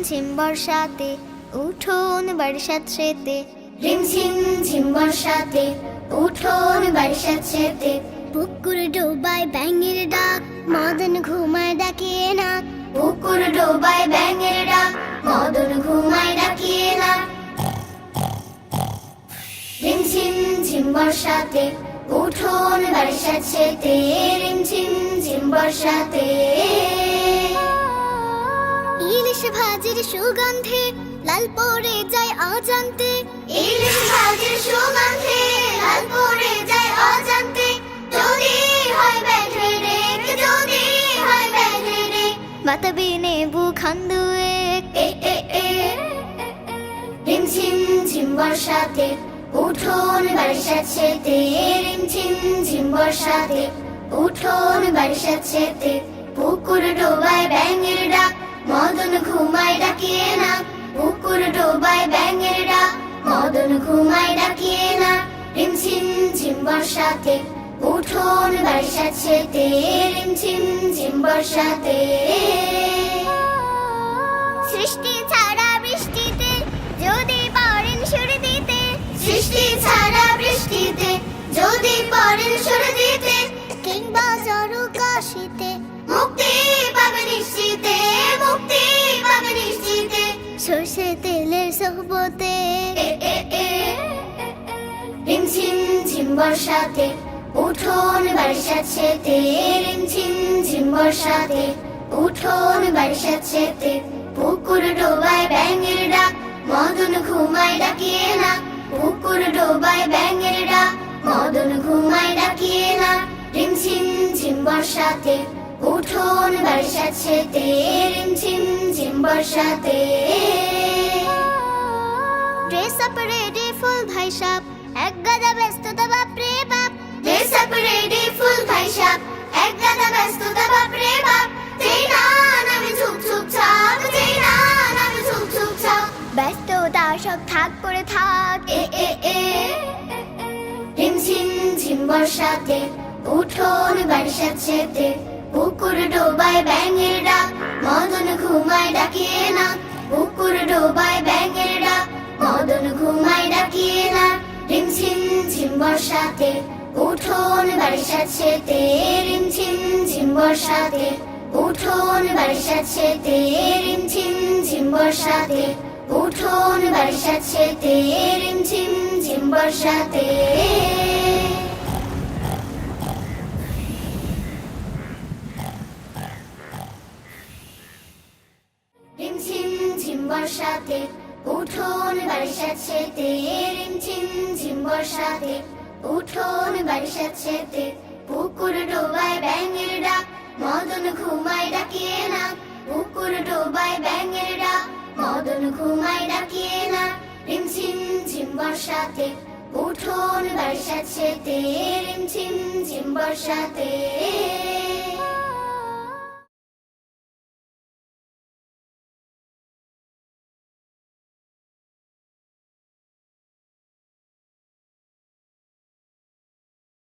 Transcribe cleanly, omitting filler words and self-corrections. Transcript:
ঝিম বর্ষাতে উঠোন বারিশাত সেতে, রিমঝিম ঝিম বর্ষাতে উঠোন বারিশাত সেতে, পুকুর ডোবায় ব্যাঙের ডাক মদন ঘুমায় ডাকিয়ে না, পুকুর ডোবায় ব্যাঙের ডাক মদন ঘুমায় ডাকিয়ে না। রিমঝিম ঝিম বর্ষাতে উঠোন বারিশাত সেতে, রিমঝিম ঝিম বর্ষাতে। ইলিশ ভাজির সুগন্ধে লাল পড়ে যায় অজান্তে, ইলিশ ভাজির সুগন্ধে লাল পড়ে যায় অজান্তে, যদি হয় ব্যাঘ্রে রেক, যদি হয় ব্যাঘ্রে রেক। বাতাবি নেবু খান্দুয়ে এ এ এ। রিমঝিম ঝিম বর্ষাতে উঠোন বারিশাত সেতে, রিমঝিম ঝিম বর্ষাতে উঠোন বারিশাত সেতে, পুকুর ডোবায় ব্যাঙের ডাক মদন ঘুমায় ডাকিয়ে না, পুকুর ডোবায় ব্যাঙের ডাক মদন ঘুমায় ডাকিয়ে না। রিমঝিম ঝিম বর্ষাতে উঠোন বারিশাত সেতে, রিমঝিম ঝিম বর্ষাতে। সৃষ্টি ছাড়া বৃষ্টিতে যদি পড়েন সুর দিতে, সৃষ্টি ছাড়া বৃষ্টিতে যদি পড়েন সুর দিতে, কিংবা ঝড় কাশিতে মুক্তি পাবে নিশ্চিতে, মুক্তি পাবে নিশ্চিতে। সর্ষে তেলের সোহবতে এ এ এ। রিমঝিম ঝিম বর্ষাতে উঠোন বারিশাত সেতে, রিমঝিম ঝিম বর্ষাতে উঠোন বারিশাত সেতে, পুকুর ডোবায় ব্যাঙের ডাক মদন ঘুমায় ডাকিয়ে না, পুকুর ডোবায় ব্যাঙের ডাক মদন ঘুমায় ডাকিয়ে না। রিমঝিম ঝিম বর্ষাতে উঠোন বারিশাত সেতে, রিমঝিম ঝিম বর্ষাতে। ড্রেস আপ রেডি ফুল ভাই সাপ এক গাদা ব্যস্ততা বাপরে বাপ, ড্রেস আপ রেডি ফুল ভাই সাপ এক গাদা ব্যস্ততা বাপরে বাপ। যেই না নামে ঝুপ ঝুপ ছাপ, যেই না নামে ঝুপ ঝুপ ছাপ। ব্যস্ততা সব থাক করে থাক এ এ এ। রিমঝিম ঝিম বর্ষাতে উঠোন বারিশাত সেতে, পুকুর ডোবায় ব্যাঙের ডাক মদন ঘুমায় ডাকিয়ে না, পুকুর ডোবায় ব্যাঙের ডাক মদন ঘুমায় ডাকিয়ে না। রিমঝিম ঝিম বর্ষাতে উঠোন বারিশাত সেতে, রিমঝিম ঝিম বর্ষাতে উঠোন বারিশাত সেতে, রিমঝিম ঝিম বর্ষাতে উঠোন বারিশাত সেতে, রিমঝিম ঝিম বর্ষাতে। রিমঝিম ঝিম বর্ষাতে উঠোন বারিশাত সেতে, রিমঝিম ঝিম বর্ষাতে উঠোন বারিশাত সেতে, পুকুর ডোবায় ব্যাঙের ডাক মদন ঘুমায় ডাকিয়ে না, পুকুর ডোবায় ব্যাঙের ডাক মদন ঘুমায় ডাকিয়ে না। রিমঝিম ঝিম বর্ষাতে উঠোন বারিশাত সেতে, রিমঝিম ঝিম বর্ষাতে।